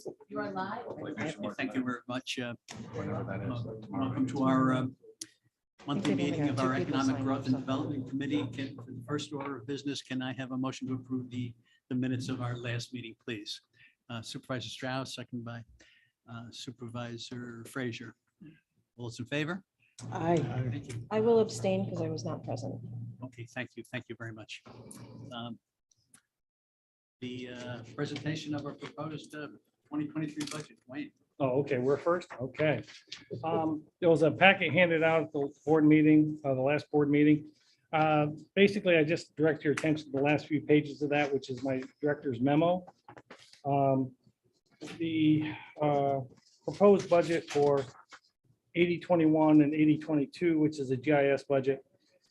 You are live. Thank you very much. Whatever that is. Welcome to our monthly they've only meeting got of two our people Economic signing Growth up, and so- Development Committee. For the first order of business, can I have a motion to approve the minutes of our last meeting, please? Supervisor Strauss, second by Supervisor Frazier. All those in favor? I Thank you. I will abstain because I was not present. Okay, thank you. Thank you very much. The presentation of our proposed 2023 budget. Wayne. Oh, okay, we're first, okay. There was a packet handed out at the board meeting, the last board meeting. Basically, I just direct your attention to the last few pages of that, which is my director's memo. The proposed budget for 8021 and 8022, which is a GIS budget,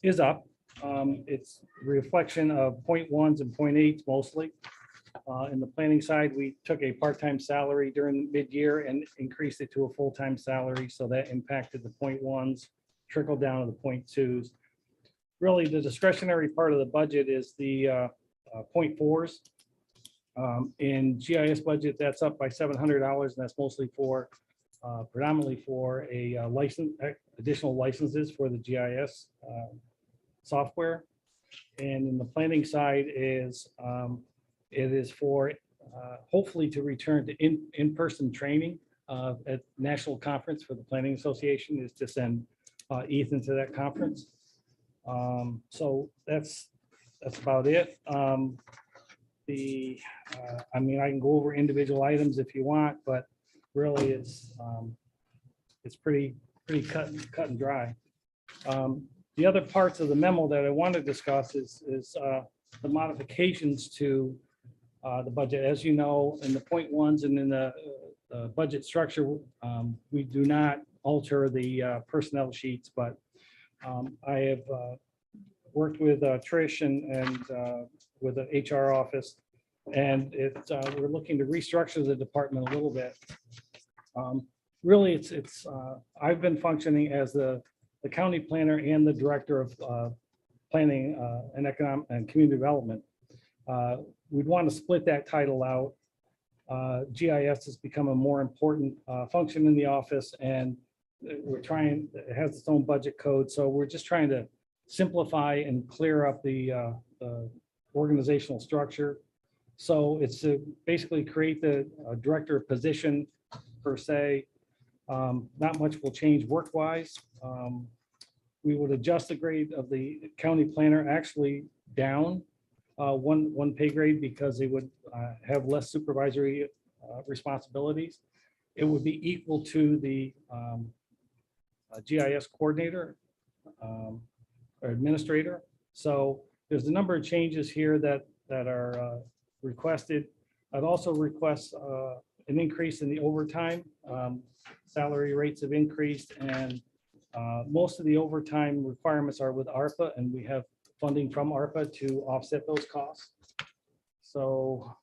is up. It's a reflection of 0.1s and 0.8s mostly. In the planning side, we took a part-time salary during mid-year and increased it to a full-time salary. So that impacted the 0.1s, trickled down to the 0.2s. Really, the discretionary part of the budget is the 0.4s. In GIS budget, that's up by $700, and that's mostly for predominantly for a license, additional licenses for the GIS software. And in the planning side is it is for hopefully to return to in-person training at National Conference for the Planning Association, is to send Ethan to that conference. So that's about it. I mean, I can go over individual items if you want, but really it's pretty cut and dry. The other parts of the memo that I want to discuss is the modifications to the budget. As you know, in the 0.1s and in the budget structure, we do not alter the personnel sheets, but I have worked with Trish and with the HR office, and we're looking to restructure the department a little bit. Really, it's I've been functioning as the county planner and the director of planning and economic and community development. We'd want to split that title out. GIS has become a more important function in the office, and we're trying, it has its own budget code. So we're just trying to simplify and clear up the organizational structure. So it's to basically create the director position per se. Not much will change work-wise. We would adjust the grade of the county planner actually down one pay grade because they would have less supervisory responsibilities. It would be equal to the GIS coordinator or administrator. So there's a number of changes here that are requested. I'd also request an increase in the overtime. Salary rates have increased, and most of the overtime requirements are with ARPA, and we have funding from ARPA to offset those costs. So,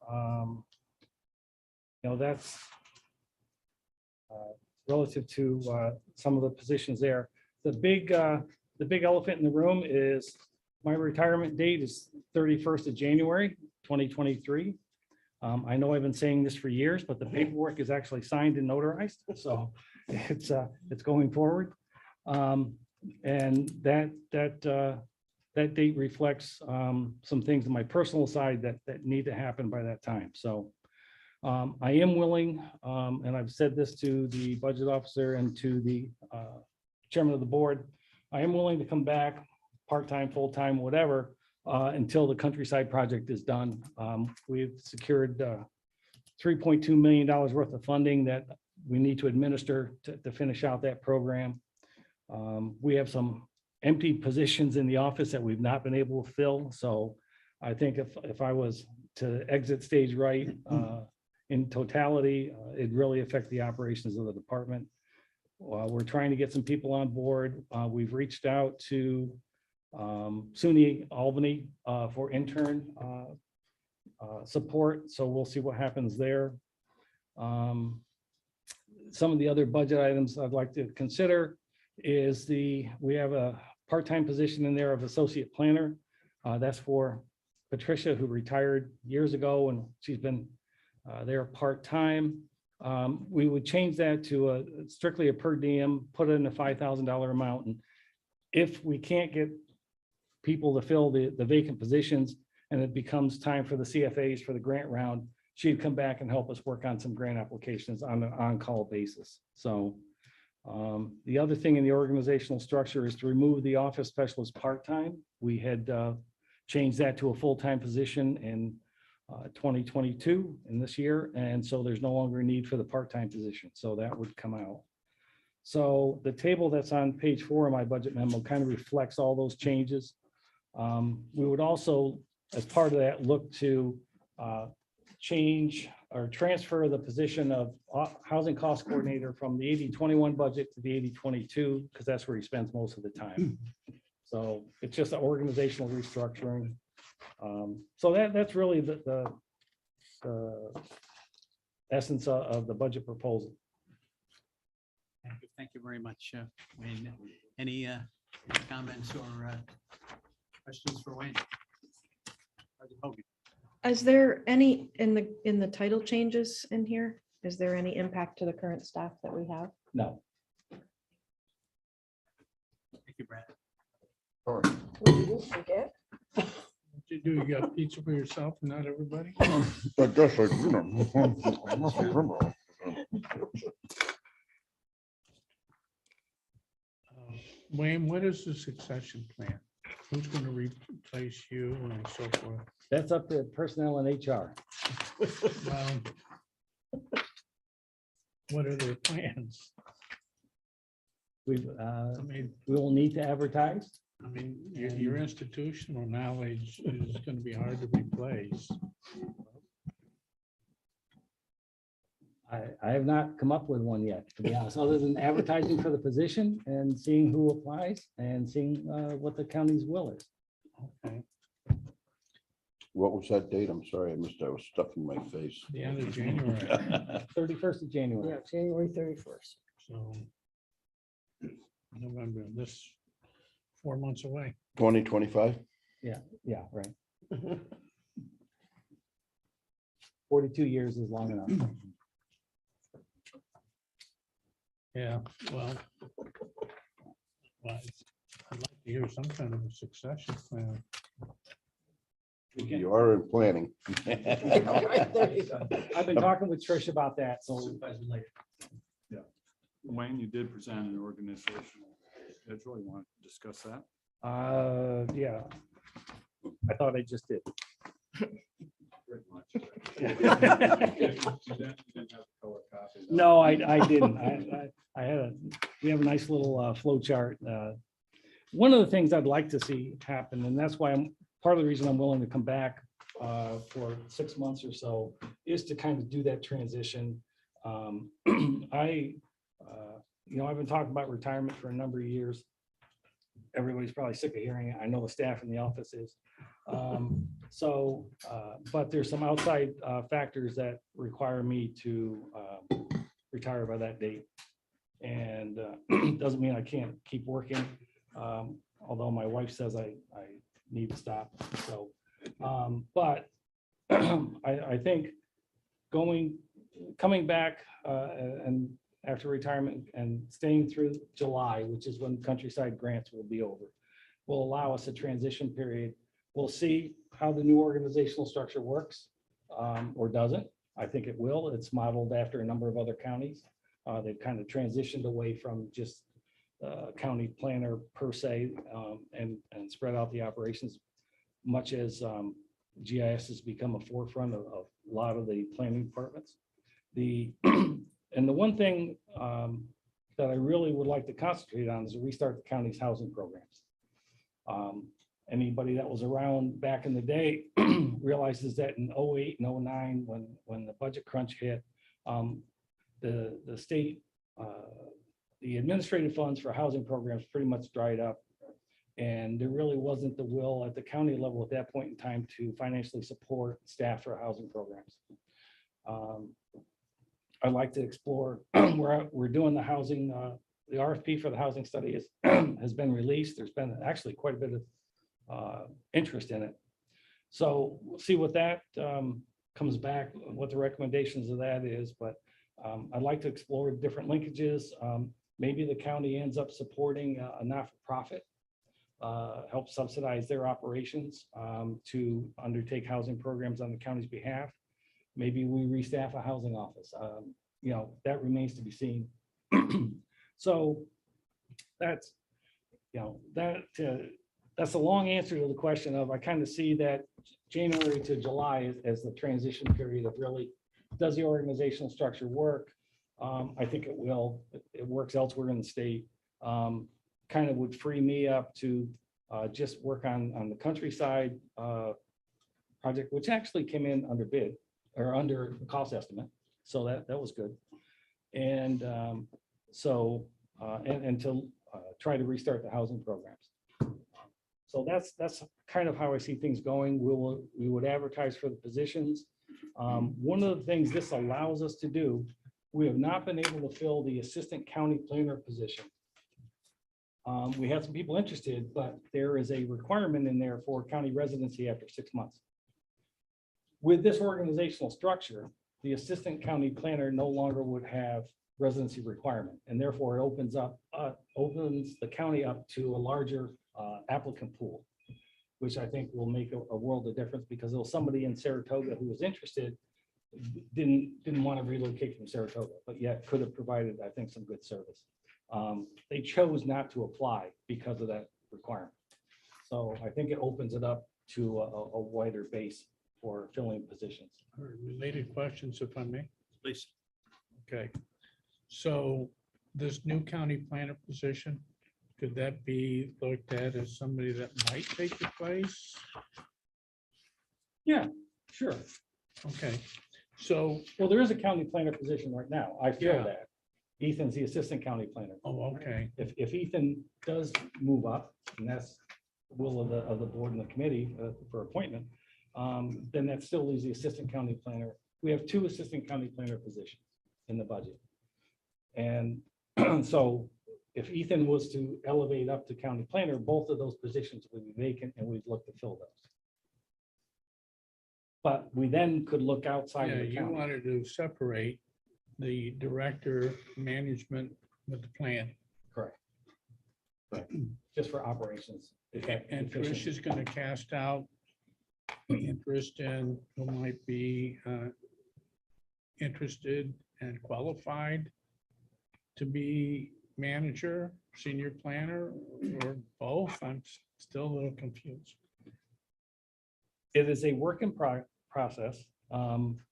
that's relative to some of the positions there. The big elephant in the room is my retirement date is 31st of January, 2023. I know I've been saying this for years, but the paperwork is actually signed and notarized, so it's going forward. And that date reflects some things on my personal side that need to happen by that time. So I am willing, and I've said this to the budget officer and to the chairman of the board, I am willing to come back part-time, full-time, whatever, until the countryside project is done. We've secured $3.2 million worth of funding that we need to administer to finish out that program. We have some empty positions in the office that we've not been able to fill. So I think if I was to exit stage right in totality, it'd really affect the operations of the department. We're trying to get some people on board. We've reached out to SUNY Albany for intern support. So we'll see what happens there. Some of the other budget items I'd like to consider is we have a part-time position in there of associate planner. That's for Patricia, who retired years ago, and she's been there part-time. We would change that to strictly a per diem, put it in a $5,000 amount. And if we can't get people to fill the vacant positions and it becomes time for the CFAs for the grant round, she'd come back and help us work on some grant applications on an on-call basis. So the other thing in the organizational structure is to remove the office specialist part-time. We had changed that to a full-time position in 2022 in this year. And so there's no longer a need for the part-time position. So that would come out. So the table that's on page 4 of my budget memo kind of reflects all those changes. We would also, as part of that, look to change or transfer the position of housing cost coordinator from the 80-21 budget to the 80-22, because that's where he spends most of the time. So it's just an organizational restructuring. So that's really the essence of the budget proposal. Thank you very much, Wayne. Any comments or questions for Wayne? Sergeant Hogan? Is there any in the title changes in here? Is there any impact to the current staff that we have? No. Thank you, Brad. What you do, you got pizza for yourself and not everybody? But just like, Wayne, what is the succession plan? Who's going to replace you and so forth? That's up to personnel and HR. Well, what are their plans? We will need to advertise. I mean, your institutional knowledge is going to be hard to replace. I have not come up with one yet, to be honest, other than advertising for the position and seeing who applies and seeing what the county's will is. Okay, what was that date? I'm sorry, I missed. I was stuffing my face. the end of January, 31st of January. Yeah, January 31st. so November, this 4 months away. 2025? Yeah, right. 42 years is long enough. Yeah, well, I'd like to hear some kind of a succession plan. You are in planning. Right, there you go. I've been talking with Trish about that, so Supervisor Leiter. Wayne, you did present an organizational schedule. You want to discuss that? yeah. I thought I just did. Pretty much. You didn't have a color copy, though. No, I didn't. I had we have a nice little flow chart. One of the things I'd like to see happen, and that's why part of the reason I'm willing to come back for 6 months or so, is to kind of do that transition. I've been talking about retirement for a number of years. Everybody's probably sick of hearing it. I know the staff in the office is. But there's some outside factors that require me to retire by that date. And doesn't mean I can't keep working, although my wife says I need to stop. So, but I think coming back and after retirement and staying through July, which is when countryside grants will be over, will allow us a transition period. We'll see how the new organizational structure works or doesn't. I think it will. It's modeled after a number of other counties. They've kind of transitioned away from just county planner per se and spread out the operations, much as GIS has become a forefront of a lot of the planning departments. And the one thing that I really would like to concentrate on is to restart the county's housing programs. Anybody that was around back in the day realizes that in 08 and 09, when the budget crunch hit, the state, the administrative funds for housing programs pretty much dried up. And there really wasn't the will at the county level at that point in time to financially support staff for housing programs. I'd like to explore where we're doing the housing, the RFP for the housing study has been released. There's been actually quite a bit of interest in it. So we'll see what that comes back, what the recommendations of that is. But I'd like to explore different linkages. Maybe the county ends up supporting a not-for-profit, help subsidize their operations to undertake housing programs on the county's behalf. Maybe we restaff a housing office. That remains to be seen. So that's, that's a long answer to the question of, I kind of see that January to July as the transition period of really, does the organizational structure work? I think it will. It works elsewhere in the state. Kind of would free me up to just work on the countryside project, which actually came in under bid or under cost estimate. So that was good. And and to try to restart the housing programs. So that's kind of how I see things going. We would advertise for the positions. One of the things this allows us to do, we have not been able to fill the assistant county planner position. We have some people interested, but there is a requirement in there for county residency after 6 months. With this organizational structure, the assistant county planner no longer would have residency requirement, and therefore it opens the county up to a larger applicant pool, which I think will make a world of difference, because there was somebody in Saratoga who was interested, didn't want to relocate from Saratoga, but yet could have provided, I think, some good service. They chose not to apply because of that requirement. So I think it opens it up to a wider base for filling positions. Related questions, if I may. Please. Okay. So this new county planner position, could that be looked at as somebody that might take your place? Yeah, sure. Okay, so, Well, there is a county planner position right now. I feel Yeah. that. Ethan's the assistant county planner. oh, okay, If Ethan does move up, and that's the will of the board and the committee for appointment, then that still leaves the assistant county planner. We have 2 assistant county planner positions in the budget. And so if Ethan was to elevate up to county planner, both of those positions would be vacant, and we'd look to fill those. But we then could look outside yeah, of the you county. wanted to separate the director management with the plan. Correct. Just for operations. And Trish is gonna cast out interest in who might be interested and qualified to be manager, senior planner, or both. I'm still a little confused. It is a work in process,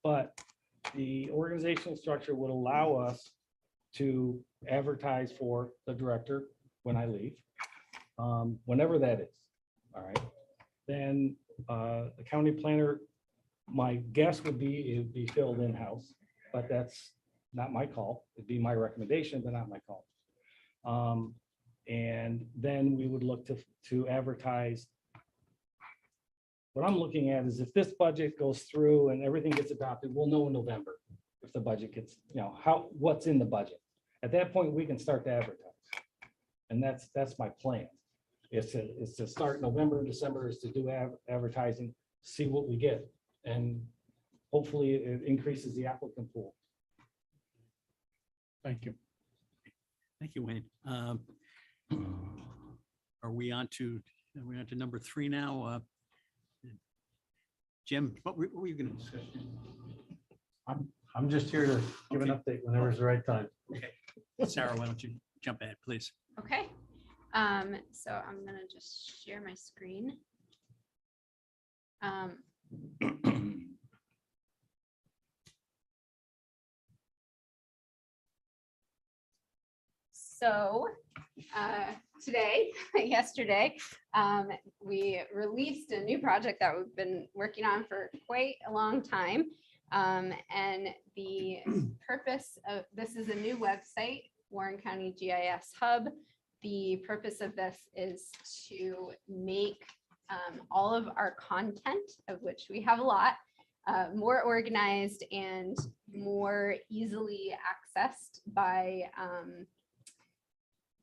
but the organizational structure would allow us to advertise for the director when I leave, whenever that is. All right. Then the county planner, my guess would be it would be filled in-house, but that's not my call. It'd be my recommendation, but not my call. And then we would look to advertise. What I'm looking at is if this budget goes through and everything gets adopted, we'll know in November if the budget gets, what's in the budget. At that point, we can start to advertise. And that's my plan. Is to start November, December, is to do advertising, see what we get. And hopefully it increases the applicant pool. Thank you. Thank you, Wayne. Are we on to number 3 now? Jim, what were you going to discuss? I'm just here to give an update whenever it's the right time. Sarah, why don't you jump ahead, please? Okay, so I'm gonna just share my screen. So today, yesterday, we released a new project that we've been working on for quite a long time. And the purpose of this is a new website, Warren County GIS Hub. The purpose of this is to make all of our content, of which we have a lot, more organized and more easily accessed by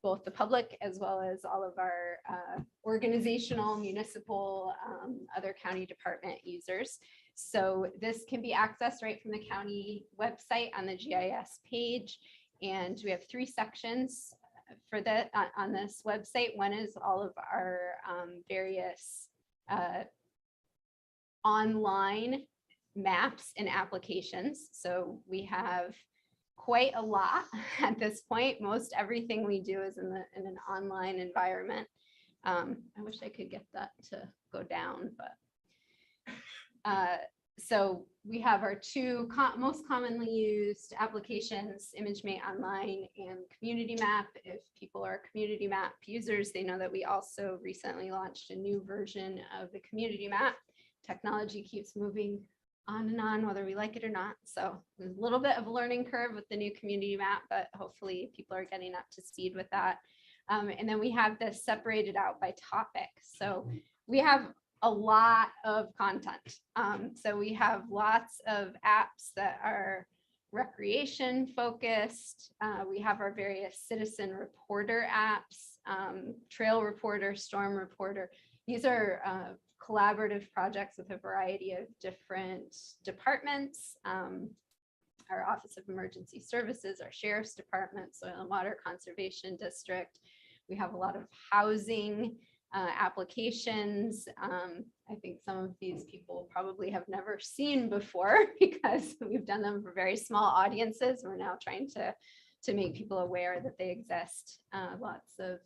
both the public as well as all of our organizational, municipal, other county department users. So this can be accessed right from the county website on the GIS page. And we have 3 sections for that on this website. One is all of our various online maps and applications. So we have quite a lot at this point. Most everything we do is in an online environment. I wish I could get that to go down, but so we have our 2 most commonly used applications, ImageMate Online and Community Map. If people are Community Map users, they know that we also recently launched a new version of the Community Map. Technology keeps moving on, whether we like it or not. So there's a little bit of a learning curve with the new Community Map, but hopefully people are getting up to speed with that. And then we have this separated out by topic. So we have a lot of content. So we have lots of apps that are recreation focused. We have our various citizen reporter apps, Trail Reporter, Storm Reporter. These are collaborative projects with a variety of different departments. Our Office of Emergency Services, our Sheriff's Department, Soil and Water Conservation District. We have a lot of housing applications. I think some of these people probably have never seen before because we've done them for very small audiences. We're now trying to make people aware that they exist. Lots of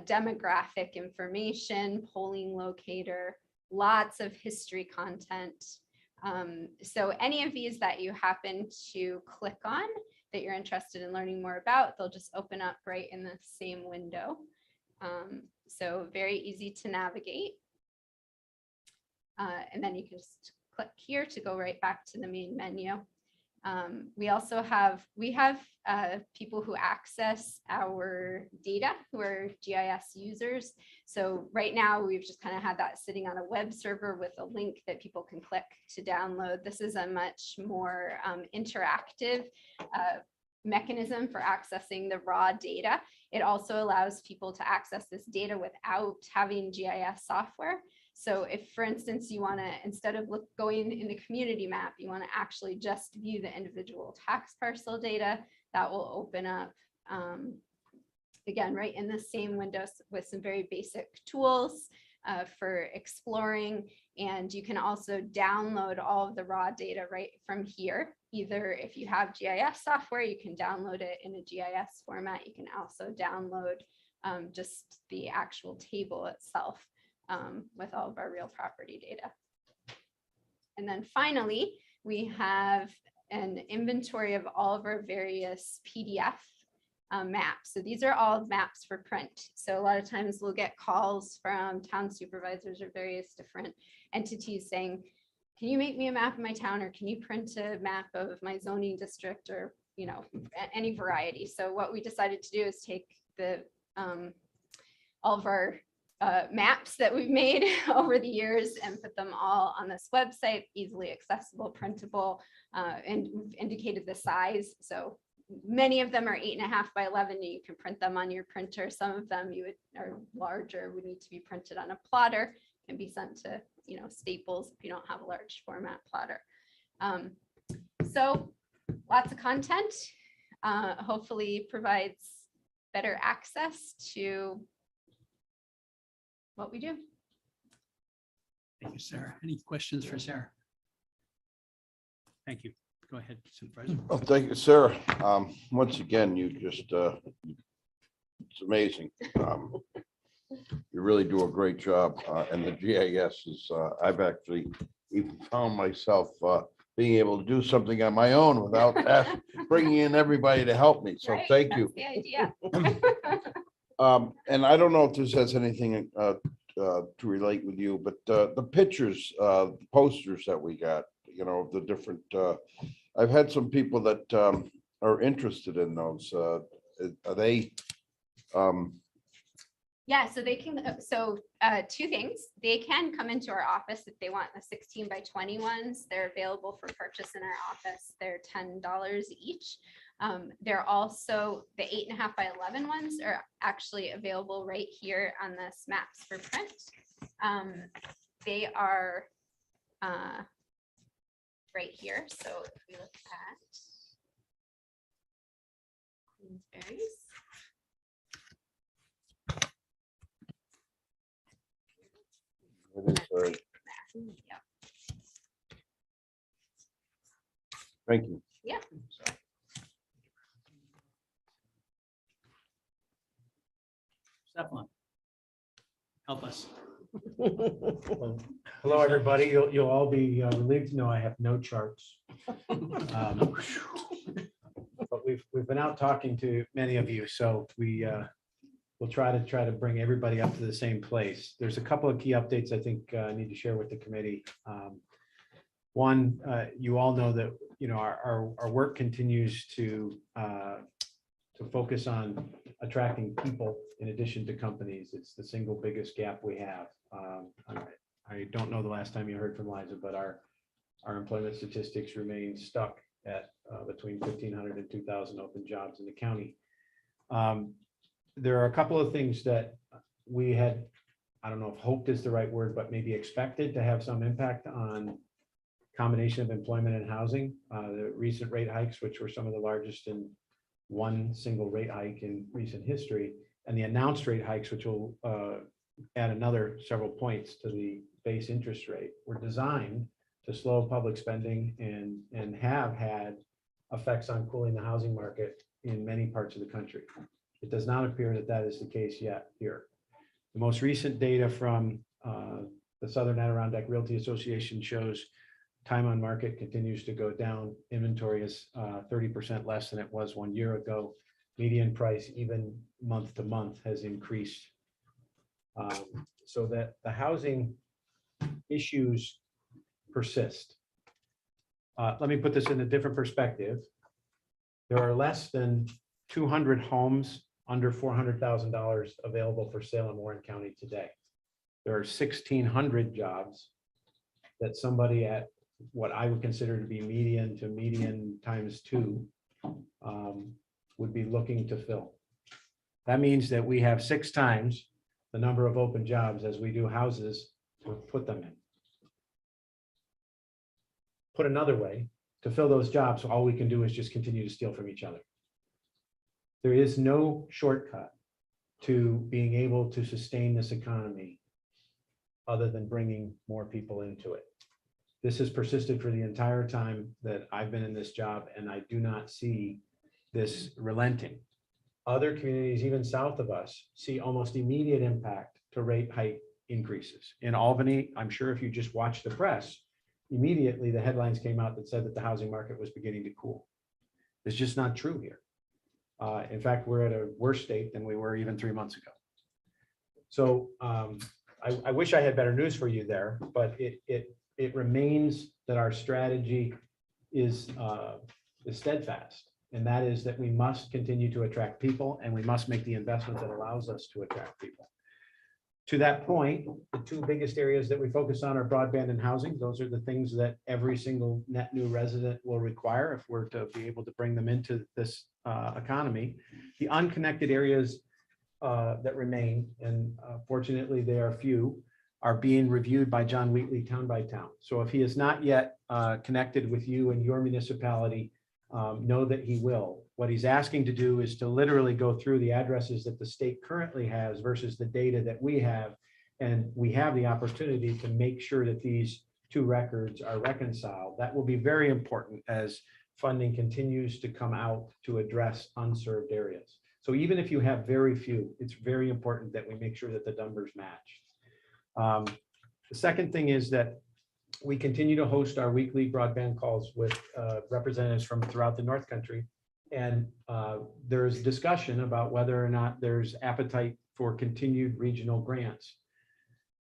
demographic information, polling locator, lots of history content. So any of these that you happen to click on that you're interested in learning more about, they'll just open up right in the same window. So very easy to navigate. And then you can just click here to go right back to the main menu. We also have, people who access our data who are GIS users. So right now we've just kind of had that sitting on a web server with a link that people can click to download. This is a much more interactive mechanism for accessing the raw data. It also allows people to access this data without having GIS software. So if, for instance, you want to, instead of going in the community map, you want to actually just view the individual tax parcel data, that will open up, again, right in the same window with some very basic tools for exploring. And you can also download all of the raw data right from here. Either if you have GIS software, you can download it in a GIS format. You can also download just the actual table itself with all of our real property data. And then finally, we have an inventory of all of our various PDF maps. So these are all maps for print. So a lot of times we'll get calls from town supervisors or various different entities saying, can you make me a map of my town, or can you print a map of my zoning district, or any variety. So what we decided to do is take the all of our maps that we've made over the years and put them all on this website, easily accessible, printable, and we've indicated the size. So many of them are 8.5 by 11, and you can print them on your printer. Some of them are larger, would need to be printed on a plotter, can be sent to Staples if you don't have a large format plotter. So lots of content, hopefully provides better access to what we do. Thank you, Sarah. Any questions for Sarah? Thank you. Go ahead, Supervisor. Well, thank you, Sarah. Once again, you just, it's amazing. You really do a great job. And the GIS is, I've actually even found myself being able to do something on my own without bringing in everybody to help me. So Right, thank you. that's the idea. And I don't know if this has anything to relate with you, but the pictures, posters that we got, the different, I've had some people that are interested in those. Are they? Yeah, so they can, two things. They can come into our office if they want the 16 by 20 ones. They're available for purchase in our office. They're $10 each. They're also, the 8.5 by 11 ones are actually available right here on this Maps for Print. They are right here. So if we look at Queensberry's. It is, Yeah. thank you. Yeah. Stefan, help us. Well, hello, everybody. You'll all be relieved to know I have no charts. But we've been out talking to many of you, so we'll try to bring everybody up to the same place. There's a couple of key updates I think I need to share with the committee. One, you all know that, our work continues to focus on attracting people in addition to companies. It's the single biggest gap we have. I don't know the last time you heard from Liza, but our employment statistics remain stuck at between 1,500 and 2,000 open jobs in the county. There are a couple of things that we had, I don't know if hoped is the right word, but maybe expected to have some impact on combination of employment and housing. The recent rate hikes, which were some of the largest in one single rate hike in recent history, and the announced rate hikes, which will add another several points to the base interest rate, were designed to slow public spending and have had effects on cooling the housing market in many parts of the country. It does not appear that that is the case yet here. The most recent data from the Southern Adirondack Realty Association shows time on market continues to go down. Inventory is 30% less than it was 1 year ago. Median price, even month to month, has increased. So that the housing issues persist. Let me put this in a different perspective. There are less than 200 homes under $400,000 available for sale in Warren County today. There are 1,600 jobs that somebody at what I would consider to be median to median times two would be looking to fill. That means that we have 6 times the number of open jobs as we do houses to put them in. Put another way, to fill those jobs, all we can do is just continue to steal from each other. There is no shortcut to being able to sustain this economy other than bringing more people into it. This has persisted for the entire time that I've been in this job, and I do not see this relenting. Other communities, even south of us, see almost immediate impact to rate hike increases. In Albany, I'm sure if you just watch the press, immediately the headlines came out that said that the housing market was beginning to cool. It's just not true here. In fact, we're at a worse state than we were even 3 months ago. So I wish I had better news for you there, but it remains that our strategy is steadfast. And that is that we must continue to attract people, and we must make the investment that allows us to attract people. To that point, the 2 biggest areas that we focus on are broadband and housing. Those are the things that every single net new resident will require if we're to be able to bring them into this economy. The unconnected areas that remain, and fortunately they are few, are being reviewed by John Wheatley town by town. So if he is not yet connected with you and your municipality, know that he will. What he's asking to do is to literally go through the addresses that the state currently has versus the data that we have. And we have the opportunity to make sure that these 2 records are reconciled. That will be very important as funding continues to come out to address unserved areas. So even if you have very few, it's very important that we make sure that the numbers match. The second thing is that we continue to host our weekly broadband calls with representatives from throughout the North Country. And there's discussion about whether or not there's appetite for continued regional grants.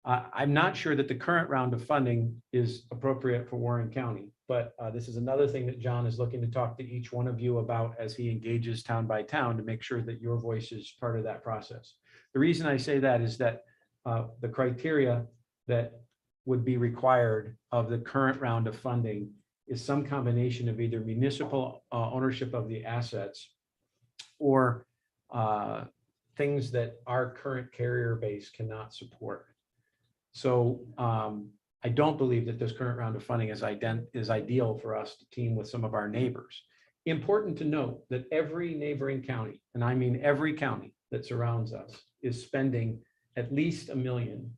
I'm not sure that the current round of funding is appropriate for Warren County, but this is another thing that John is looking to talk to each one of you about as he engages town by town to make sure that your voice is part of that process. The reason I say that is that the criteria that would be required of the current round of funding is some combination of either municipal ownership of the assets or things that our current carrier base cannot support. So I don't believe that this current round of funding is ideal for us to team with some of our neighbors. Important to note that every neighboring county, and I mean every county that surrounds us, is spending at least $1 million,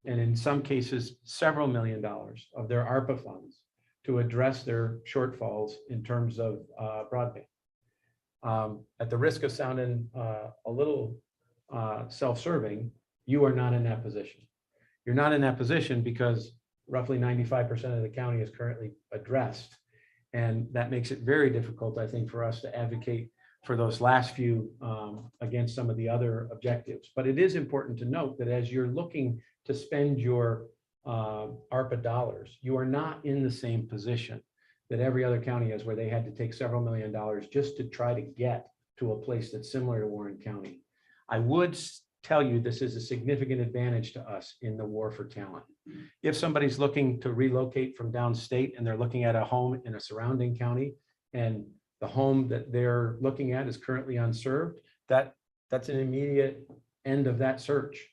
and in some cases, several $1 million of their ARPA funds to address their shortfalls in terms of broadband. At the risk of sounding a little self-serving, you are not in that position. You're not in that position because roughly 95% of the county is currently addressed. And that makes it very difficult, I think, for us to advocate for those last few against some of the other objectives. But it is important to note that as you're looking to spend your ARPA dollars, you are not in the same position that every other county is, where they had to take several $1 million just to try to get to a place that's similar to Warren County. I would tell you this is a significant advantage to us in the war for talent. If somebody's looking to relocate from downstate and they're looking at a home in a surrounding county, and the home that they're looking at is currently unserved, that's an immediate end of that search.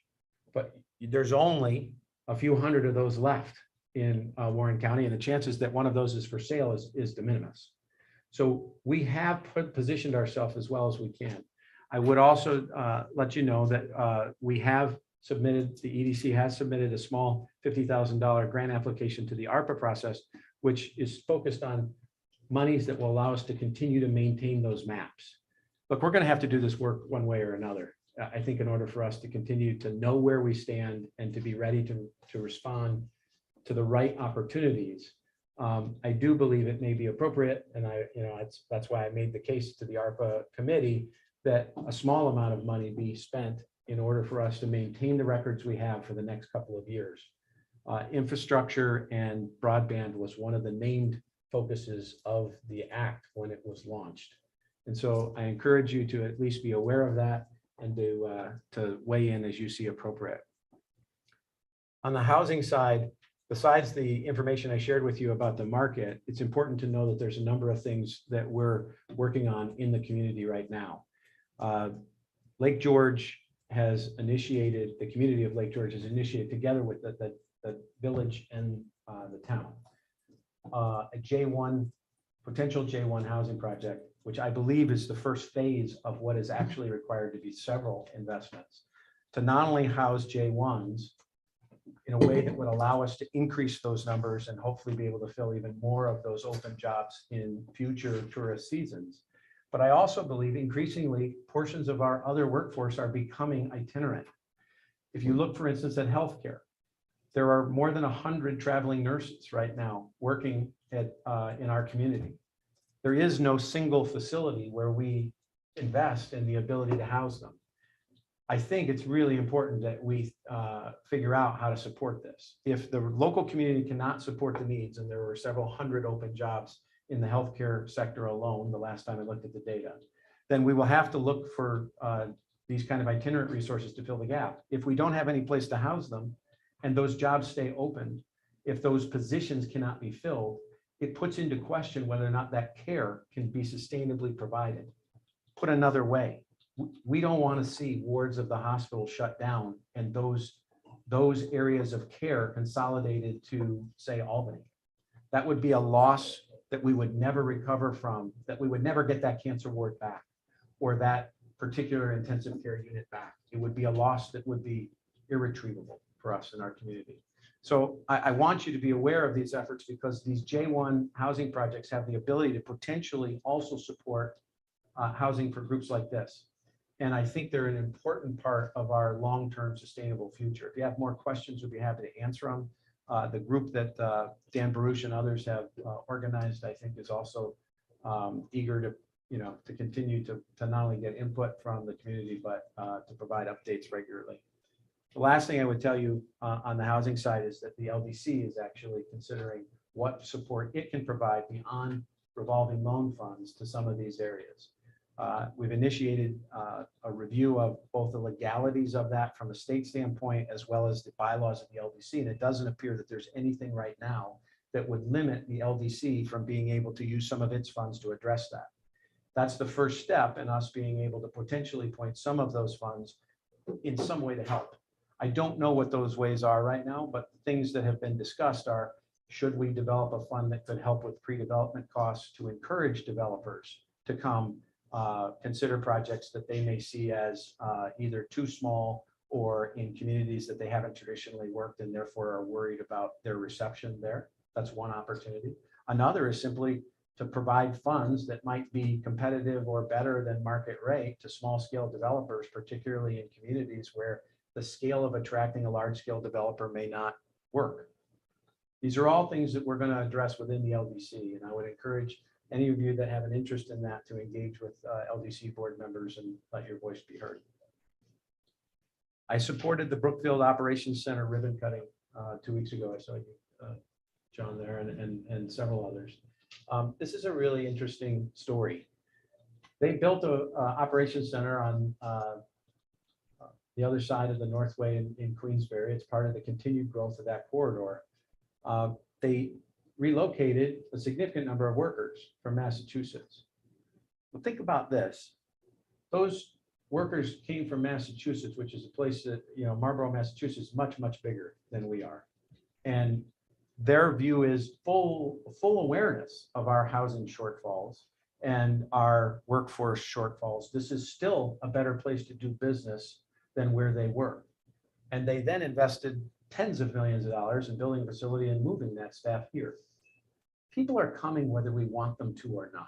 But there's only a few hundred of those left in Warren County, and the chances that one of those is for sale is de minimis. So we have positioned ourselves as well as we can. I would also let you know that we have submitted, the EDC has submitted a small $50,000 grant application to the ARPA process, which is focused on monies that will allow us to continue to maintain those maps. Look, we're going to have to do this work one way or another. I think in order for us to continue to know where we stand and to be ready to respond to the right opportunities. I do believe it may be appropriate, and that's why I made the case to the ARPA committee that a small amount of money be spent in order for us to maintain the records we have for the next couple of years. Infrastructure and broadband was one of the named focuses of the act when it was launched. And so I encourage you to at least be aware of that and to weigh in as you see appropriate. On the housing side, besides the information I shared with you about the market, it's important to know that there's a number of things that we're working on in the community right now. Lake George has initiated, the community of Lake George has initiated together with the village and the town, a potential J1 housing project, which I believe is the first phase of what is actually required to be several investments to not only house J1s in a way that would allow us to increase those numbers and hopefully be able to fill even more of those open jobs in future tourist seasons. But I also believe increasingly portions of our other workforce are becoming itinerant. If you look, for instance, at healthcare, there are more than 100 traveling nurses right now working in our community. There is no single facility where we invest in the ability to house them. I think it's really important that we figure out how to support this. If the local community cannot support the needs, and there were several hundred open jobs in the healthcare sector alone, the last time I looked at the data, then we will have to look for these kind of itinerant resources to fill the gap. If we don't have any place to house them and those jobs stay open, if those positions cannot be filled, it puts into question whether or not that care can be sustainably provided. Put another way, we don't want to see wards of the hospital shut down and those areas of care consolidated to, say, Albany. That would be a loss that we would never recover from, that we would never get that cancer ward back or that particular intensive care unit back. It would be a loss that would be irretrievable for us in our community. So I want you to be aware of these efforts because these J1 housing projects have the ability to potentially also support housing for groups like this. And I think they're an important part of our long-term sustainable future. If you have more questions, we'd be happy to answer them. The group that Dan Baruch and others have organized, I think, is also eager to continue to not only get input from the community, but to provide updates regularly. The last thing I would tell you on the housing side is that the LDC is actually considering what support it can provide beyond revolving loan funds to some of these areas. We've initiated a review of both the legalities of that from a state standpoint, as well as the bylaws of the LDC. And it doesn't appear that there's anything right now that would limit the LDC from being able to use some of its funds to address that. That's the first step in us being able to potentially point some of those funds in some way to help. I don't know what those ways are right now, but things that have been discussed are, should we develop a fund that could help with pre-development costs to encourage developers to come consider projects that they may see as either too small or in communities that they haven't traditionally worked and therefore are worried about their reception there. That's one opportunity. Another is simply to provide funds that might be competitive or better than market rate to small scale developers, particularly in communities where the scale of attracting a large scale developer may not work. These are all things that we're going to address within the LDC, and I would encourage any of you that have an interest in that to engage with LDC board members and let your voice be heard. I supported the Brookfield Operations Center ribbon cutting 2 weeks ago. I saw you, John, there, and several others. This is a really interesting story. They built a operations center on the other side of the Northway in Queensbury. It's part of the continued growth of that corridor. They relocated a significant number of workers from Massachusetts. Well, think about this. Those workers came from Massachusetts, which is a place that, Marlborough, Massachusetts, is much, much bigger than we are. And their view is full awareness of our housing shortfalls and our workforce shortfalls. This is still a better place to do business than where they were. And they then invested tens of millions of dollars in building a facility and moving that staff here. People are coming whether we want them to or not.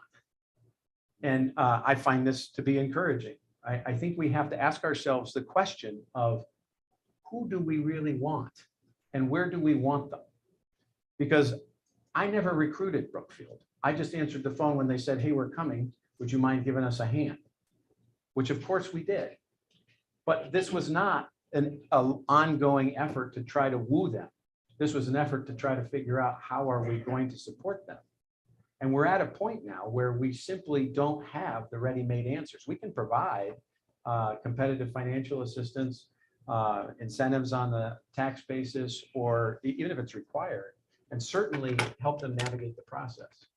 And I find this to be encouraging. I think we have to ask ourselves the question of who do we really want and where do we want them? Because I never recruited Brookfield. I just answered the phone when they said, hey, we're coming. Would you mind giving us a hand? Which of course we did. But this was not an ongoing effort to try to woo them. This was an effort to try to figure out how are we going to support them. And we're at a point now where we simply don't have the ready-made answers. We can provide competitive financial assistance, incentives on the tax basis, or even if it's required, and certainly help them navigate the process.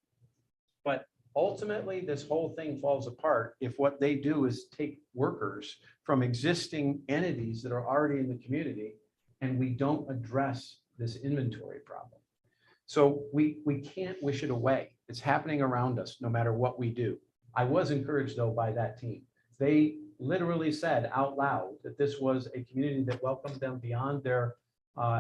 But ultimately, this whole thing falls apart if what they do is take workers from existing entities that are already in the community, and we don't address this inventory problem. So we can't wish it away. It's happening around us no matter what we do. I was encouraged though by that team. They literally said out loud that this was a community that welcomed them beyond their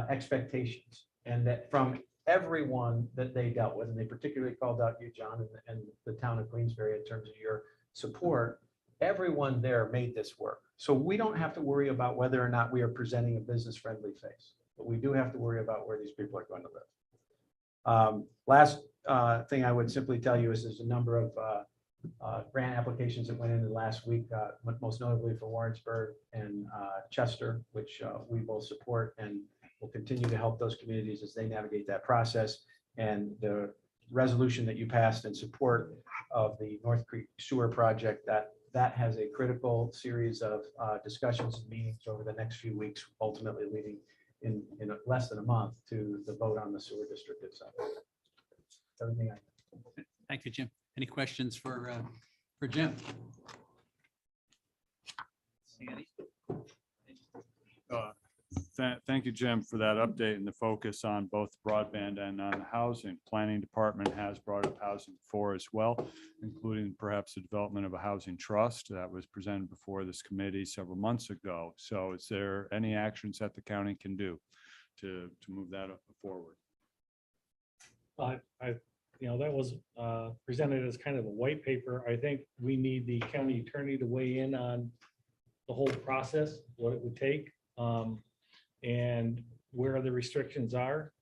expectations, and that from everyone that they dealt with, and they particularly called out you, John, and the town of Queensbury in terms of your support, everyone there made this work. So we don't have to worry about whether or not we are presenting a business-friendly face, but we do have to worry about where these people are going to live. Last thing I would simply tell you is there's a number of grant applications that went in the last week, most notably for Warrensburg and Chester, which we both support, and will continue to help those communities as they navigate that process. And the resolution that you passed in support of the North Creek Sewer Project, that has a critical series of discussions and meetings over the next few weeks, ultimately leading in less than a month to the vote on the sewer district itself. Everything Thank you, Jim. Any questions for Jim? Thank you, Jim, for that update and the focus on both broadband and on housing. Planning Department has brought up housing before as well, including perhaps the development of a housing trust that was presented before this committee several months ago. So is there any actions that the county can do to move that forward? That was presented as kind of a white paper. I think we need the county attorney to weigh in on the whole process, what it would take, and where the restrictions are.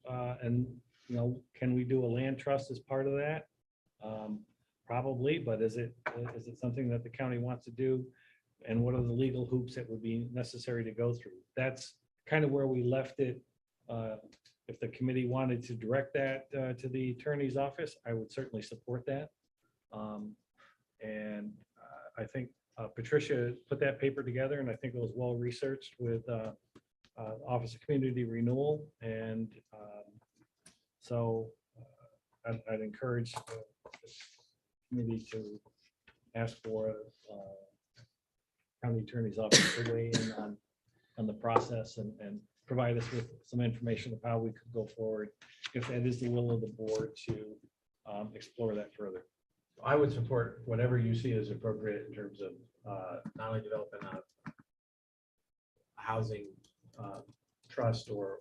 And, can we do a land trust as part of that? Probably, but is it something that the county wants to do? And what are the legal hoops that would be necessary to go through? That's kind of where we left it. If the committee wanted to direct that to the attorney's office, I would certainly support that. And I think Patricia put that paper together, and I think it was well researched with Office of Community Renewal. And so I'd encourage the committee to ask for county attorney's office to weigh in on the process and provide us with some information of how we could go forward, if that is the will of the board to explore that further. I would support whatever you see as appropriate in terms of not only developing a housing trust or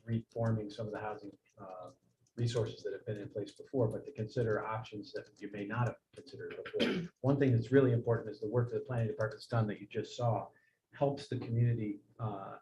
reforming some of the housing resources that have been in place before, but to consider options that you may not have considered before. One thing that's really important is the work that the planning department's done that you just saw helps the community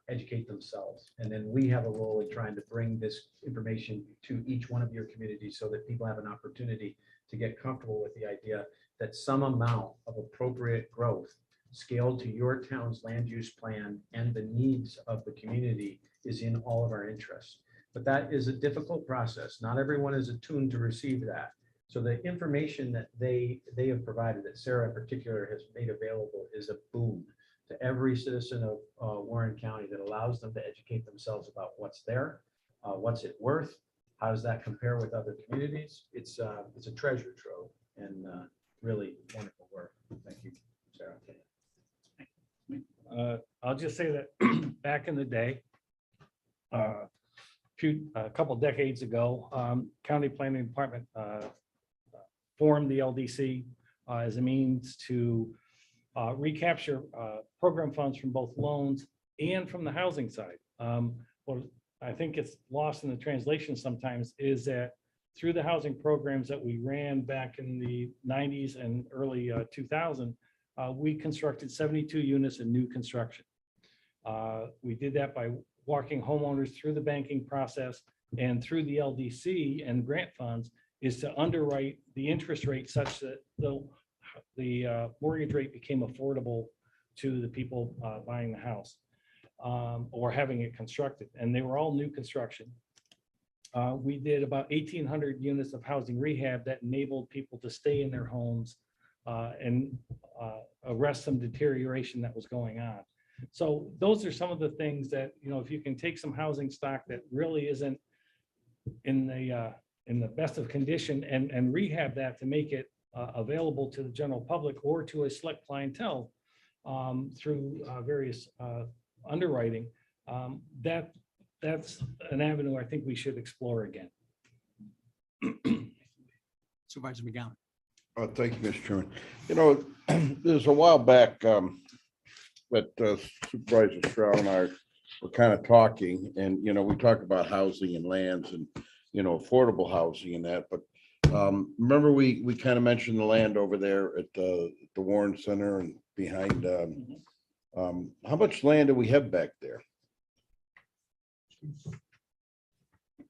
educate themselves. And then we have a role in trying to bring this information to each one of your communities so that people have an opportunity to get comfortable with the idea that some amount of appropriate growth scaled to your town's land use plan and the needs of the community is in all of our interests. But that is a difficult process. Not everyone is attuned to receive that. So the information that they have provided, that Sarah in particular has made available, is a boon to every citizen of Warren County that allows them to educate themselves about what's there, what's it worth, how does that compare with other communities. It's a treasure trove and really wonderful work. Thank you, Sarah. I'll just say that back in the day, a couple decades ago, County Planning Department formed the LDC as a means to recapture program funds from both loans and from the housing side. What I think it's lost in the translation sometimes is that through the housing programs that we ran back in the 90s and early 2000, we constructed 72 units in new construction. We did that by walking homeowners through the banking process and through the LDC and grant funds is to underwrite the interest rate such that the mortgage rate became affordable to the people buying the house or having it constructed. And they were all new construction. We did about 1,800 units of housing rehab that enabled people to stay in their homes and arrest some deterioration that was going on. So those are some of the things that, you know, if you can take some housing stock that really isn't in the best of condition and rehab that to make it available to the general public or to a select clientele through various underwriting, that's an avenue I think we should explore again. Supervisor McGowan. Thank you, Mr. Chairman. You know, there's a while back that Supervisor Stroud and I were kind of talking, and, you know, we talk about housing and lands and, you know, affordable housing and that, but remember we kind of mentioned the land over there at the Warren Center and behind, how much land do we have back there? I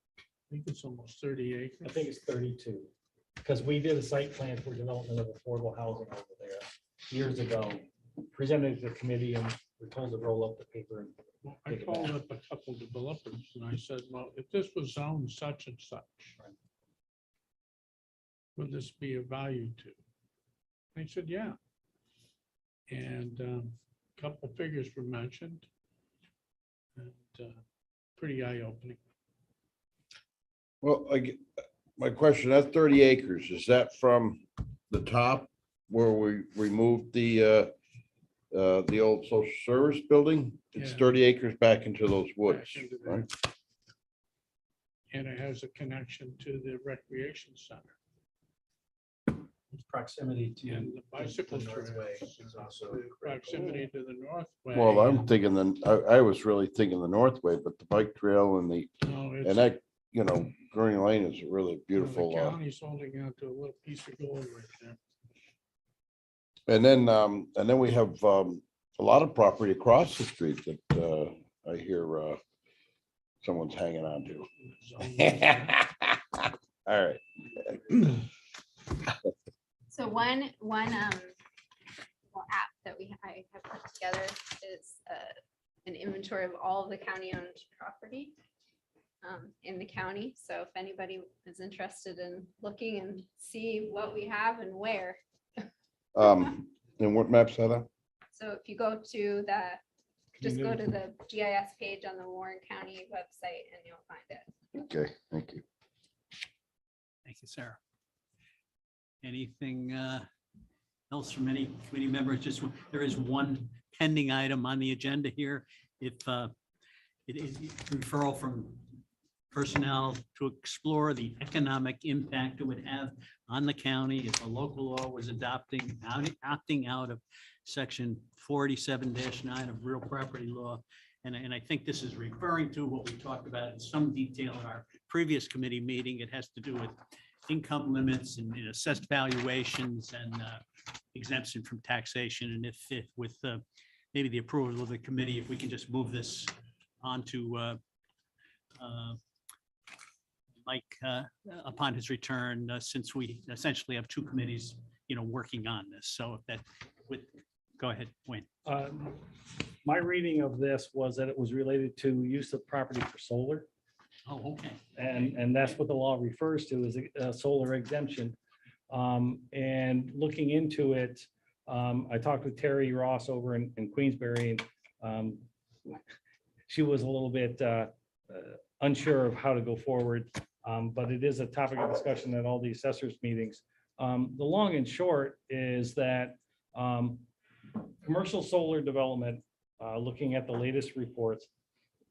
think it's almost 30 acres. I think it's 32, because we did a site plan for development of affordable housing over there years ago, presented to the committee, and we're told to roll up the paper. And Well, I called up a couple of developers and I said, well, if this was zoned such and such, would this be of value to? They said, yeah. And a couple figures were mentioned. And pretty eye-opening. Well, my question, that 30 acres, is that from the top where we removed the old social service building? It's Yeah. 30 acres back into those woods, Back into that. right? And it has a connection to the recreation center Proximity to and the bicycle the trails. Northway is also The proximity to the Northway. Well, I'm thinking I was really thinking the Northway, but the bike trail and No, it's. and that, you know, Gurney Lane is a really The beautiful. county's holding out to a little piece of gold right there. And then we have a lot of property across the street that I hear someone's hanging on to. All right. So one app that I have put together is an inventory of all of the county-owned property in the county. So if anybody is interested in looking and see what we have and where. And what map's that on? So if you go to just go to the GIS page on the Warren County website and you'll find it. Okay, thank you. Thank you, Sarah. Anything else from any committee members? Just, there is one pending item on the agenda here. If it is referral from personnel to explore the economic impact it would have on the county if a local law was opting out of section 47-9 of real property law. And I think this is referring to what we talked about in some detail in our previous committee meeting. It has to do with income limits and assessed valuations and exemption from taxation. And if with maybe the approval of the committee, if we can just move this on to Mike upon his return, since we essentially have two committees, working on this. So if that would, go ahead, Wayne. My reading of this was that it was related to use of property for solar. Oh, okay. And that's what the law refers to as a solar exemption. And looking into it, I talked with Terry Ross over in Queensbury, and she was a little bit unsure of how to go forward. But it is a topic of discussion at all the assessors meetings. The long and short is that commercial solar development, looking at the latest reports,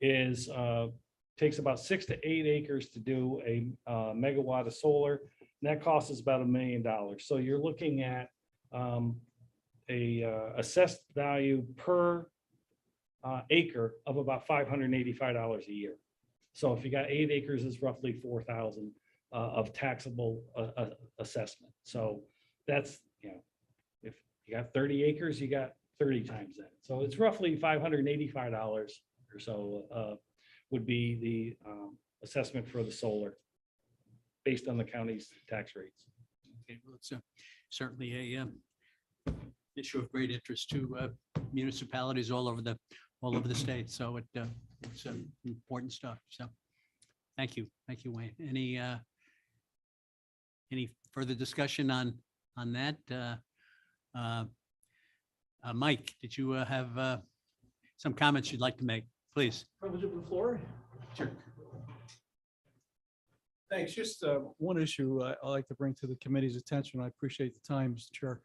is takes about 6 to 8 acres to do a megawatt of solar. And that costs us about $1 million. So you're looking at assessed value per acre of about $585 a year. So if you got 8 acres, it's roughly 4,000 of taxable assessment. So that's, if you got 30 acres, you got 30 times that. So it's roughly $585 or so would be the assessment for the solar based on the county's tax rates. Okay, well, it's certainly a issue of great interest to municipalities all over the state. So it's important stuff. So thank you, Wayne. Any further discussion on that? Mike, did you have some comments you'd like to make, please? Privilege of the floor. Sure. Thanks. Just one issue I'd like to bring to the committee's attention. I appreciate the time, Mr. Chair.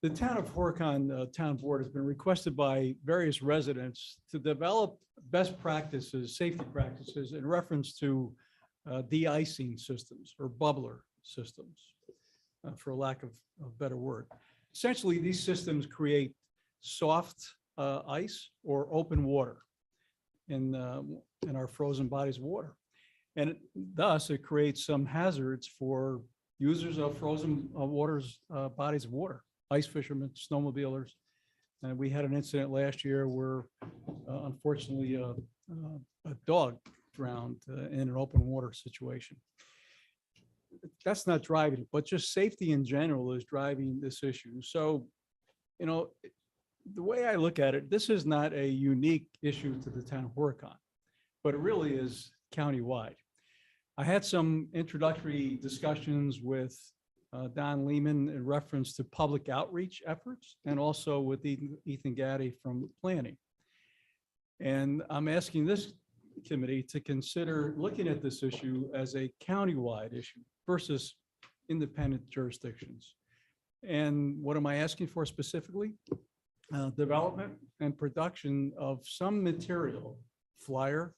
The town of Horicon Town Board has been requested by various residents to develop best practices, safety practices in reference to de-icing systems or bubbler systems, for lack of a better word. Essentially, these systems create soft ice or open water in our frozen bodies of water. And thus it creates some hazards for users of frozen bodies of water, ice fishermen, snowmobilers. And we had an incident last year where unfortunately a dog drowned in an open water situation. That's not driving it, but just safety in general is driving this issue. So, the way I look at it, this is not a unique issue to the town of Horicon, but it really is countywide. I had some introductory discussions with Don Lehman in reference to public outreach efforts and also with Ethan Gaddy from planning. And I'm asking this committee to consider looking at this issue as a countywide issue versus independent jurisdictions. And what am I asking for specifically? Development and production of some material, flyer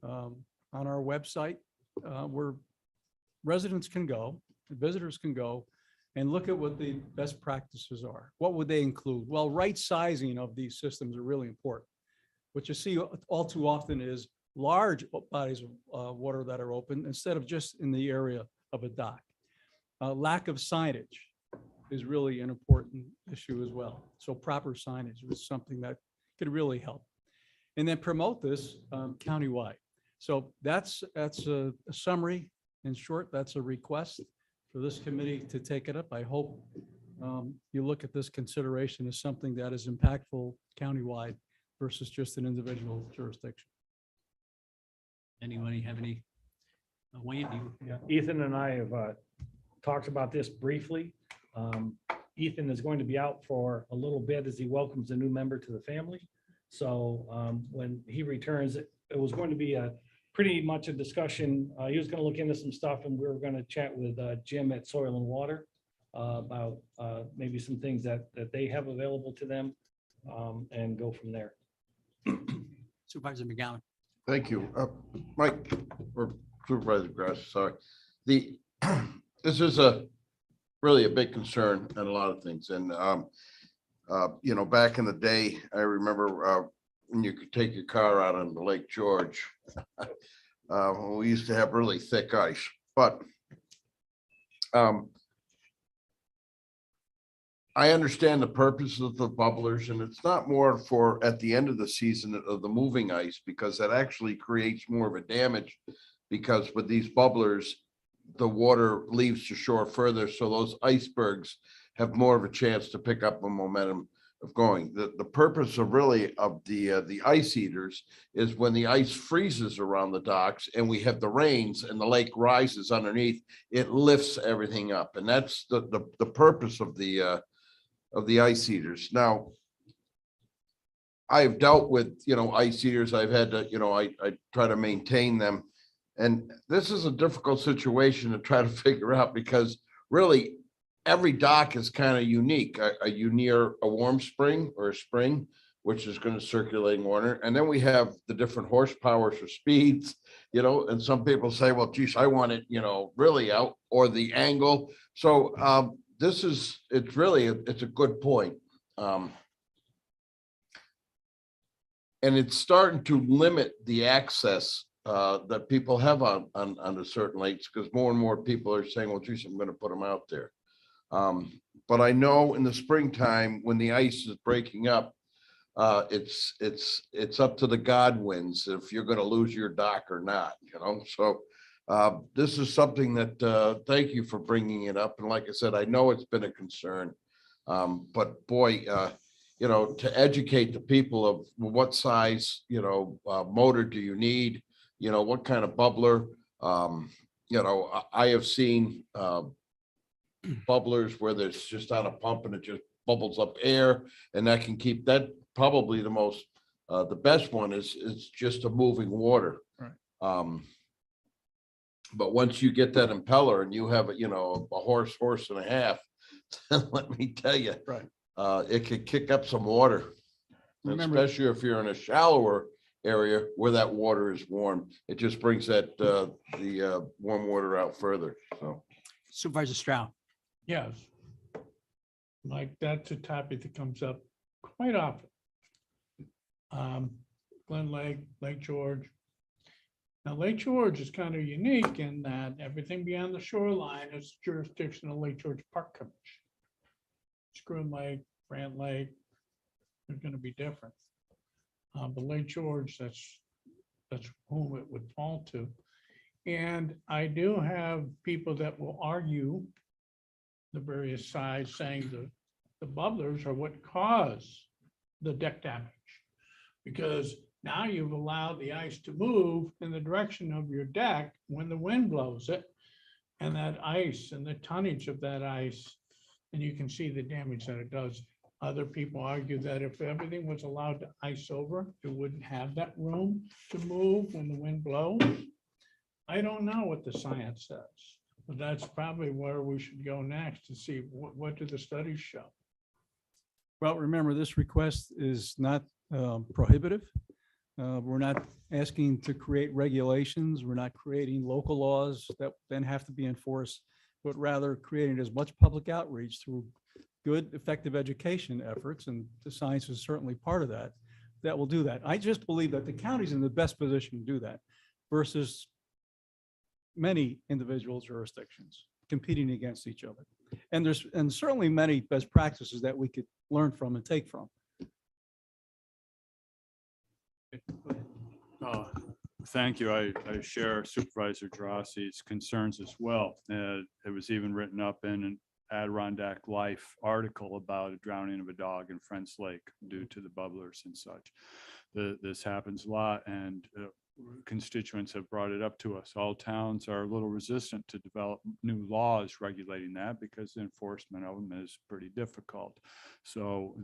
on our website where residents can go, visitors can go and look at what the best practices are. What would they include? Well, right sizing of these systems are really important. What you see all too often is large bodies of water that are open instead of just in the area of a dock. Lack of signage is really an important issue as well. So proper signage is something that could really help. And then promote this countywide. So that's a summary. In short, that's a request for this committee to take it up. I hope you look at this consideration as something that is impactful countywide versus just an individual jurisdiction. Anybody have any? Wayne, Yeah, Ethan and I have talked about this briefly. Ethan is going to be out for a little bit as he welcomes a new member to the family. So when he returns, it was going to be pretty much a discussion. He was going to look into some stuff and we were going to chat with Jim at Soil and Water about maybe some things that they have available to them. and go from there. Supervisor McGowan. Thank you. Mike, or Supervisor Grass, sorry. This is really a big concern on a lot of things. And, back in the day, I remember when you could take your car out on the Lake George. We used to have really thick ice, but I understand the purpose of the bubblers, and it's not more for at the end of the season of the moving ice, because that actually creates more of a damage. Because with these bubblers, the water leaves the shore further, so those icebergs have more of a chance to pick up a momentum of going. The purpose of really of the ice eaters is when the ice freezes around the docks and we have the rains and the lake rises underneath, it lifts everything up, and that's the purpose of the ice eaters. Now, I've dealt with, ice eaters. I've had to, I try to maintain them. And this is a difficult situation to try to figure out, because really every dock is kind of unique. Are you near a warm spring or a spring, which is going to circulating water? And then we have the different horsepowers or speeds, and some people say, well, geez, I want it, really out, or the angle. So it's a good point. And it's starting to limit the access that people have on the certain lakes, because more and more people are saying, well, geez, I'm going to put them out there. But I know in the springtime, when the ice is breaking up, it's up to the Godwins if you're going to lose your dock or not, So this is something that, thank you for bringing it up. And like I said, I know it's been a concern, but boy, to educate the people of what size, motor do you need, what kind of bubbler, I have seen bubblers where there's just on a pump and it just bubbles up air, and that can keep that. Probably the best one is just a moving water. Right. But once you get that impeller and you have a horse and a half, then let me tell you, Right. It could kick up some water. Remember- Especially if you're in a shallower area where that water is warm, it just brings that the warm water out further. So Supervisor Stroud. Yes. Like, that's a topic that comes up quite often. Glen Lake, Lake George. Now, Lake George is kind of unique in that everything beyond the shoreline is jurisdiction of Lake George Park Commission. Schroon Lake, Grant Lake, they're going to be different. But Lake George, that's whom it would fall to. And I do have people that will argue the various sides, saying the bubblers are what cause the deck damage. Because now you've allowed the ice to move in the direction of your deck when the wind blows it. And that ice and the tonnage of that ice, and you can see the damage that it does. Other people argue that if everything was allowed to ice over, it wouldn't have that room to move when the wind blows. I don't know what the science says, but that's probably where we should go next to see what do the studies show. Well, remember, this request is not prohibitive. We're not asking to create regulations. We're not creating local laws that then have to be enforced, but rather creating as much public outreach through good, effective education efforts, and the science is certainly part of that, that will do that. I just believe that the county's in the best position to do that versus many individual jurisdictions competing against each other. And there's certainly many best practices that we could learn from and take from. Thank you. I share Supervisor Drossie's concerns as well. It was even written up in an Adirondack Life article about a drowning of a dog in Friends Lake due to the bubblers and such. This happens a lot, and constituents have brought it up to us. All towns are a little resistant to develop new laws regulating that because the enforcement of them is pretty difficult. So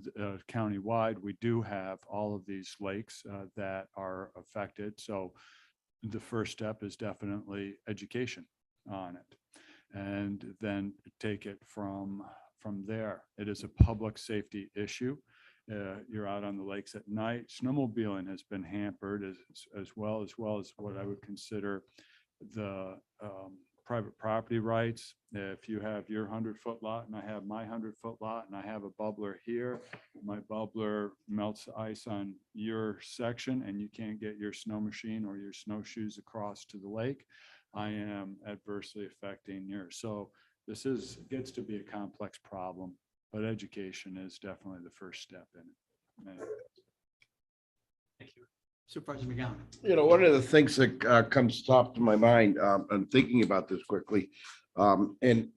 countywide, we do have all of these lakes that are affected. So the first step is definitely education on it, and then take it from there. It is a public safety issue. You're out on the lakes at night. Snowmobiling has been hampered as well as what I would consider the private property rights. If you have your 100-foot lot and I have my 100-foot lot and I have a bubbler here, my bubbler melts the ice on your section and you can't get your snow machine or your snowshoes across to the lake, I am adversely affecting yours. So this gets to be a complex problem, but education is definitely the first step in it. Thank you. Supervisor McGowan. You know, one of the things that comes top to my mind, I'm thinking about this quickly. And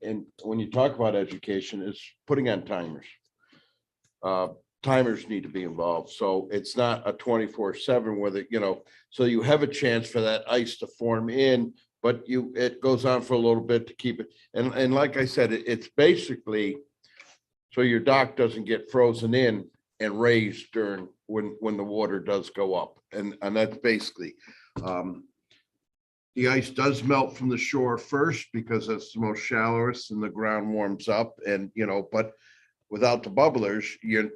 when you talk about education, is putting on timers. Timers need to be involved. So it's not a 24/7 where so you have a chance for that ice to form in, but it goes on for a little bit to keep it. And like I said, it's basically so your dock doesn't get frozen in and raised during when the water does go up. And that's basically, the ice does melt from the shore first because that's the most shallowest and the ground warms up and, but without the bubblers, you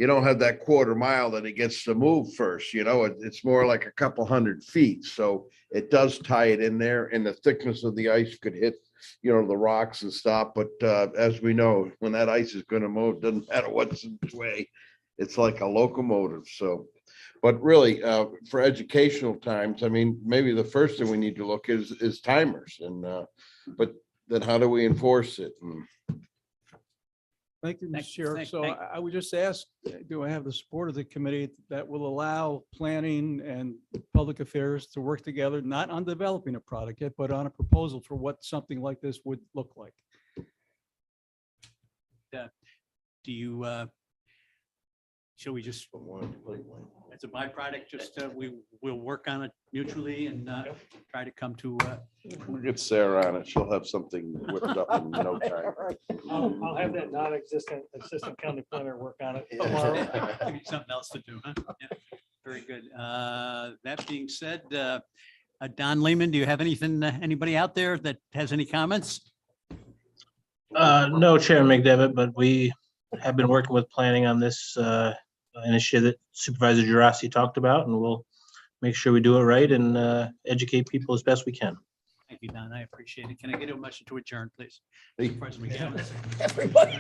don't have that quarter mile that it gets to move first, it's more like a couple 100 feet. So it does tie it in there and the thickness of the ice could hit, the rocks and stop. But as we know, when that ice is going to move, doesn't matter what's in its way. It's like a locomotive. So, but really for educational times, I mean, maybe the first thing we need to look is timers and, but then how do we enforce it? And, Thank you, Mr. Chair. thank- So thank- I would just ask, do I have the support of the committee that will allow planning and public affairs to work together, not on developing a product yet, but on a proposal for what something like this would look like? Do you, shall we just, as a byproduct, just we'll work on it mutually and try to come to, we'll get Sarah on it. She'll have something whipped up in no time. I'll have that non-existent assistant county planner work on it tomorrow. give you something else to do, huh? Yeah, very good. That being said, Don Lehman, do you have anything, anybody out there that has any comments? No, Chair McDevitt, but we have been working with planning on this initiative that Supervisor Gerasi talked about, and we'll make sure we do it right and educate people as best we can. Thank you, Don. I appreciate it. Can I get a motion to adjourn, please? Hey. Supervisor McGowan. Everybody.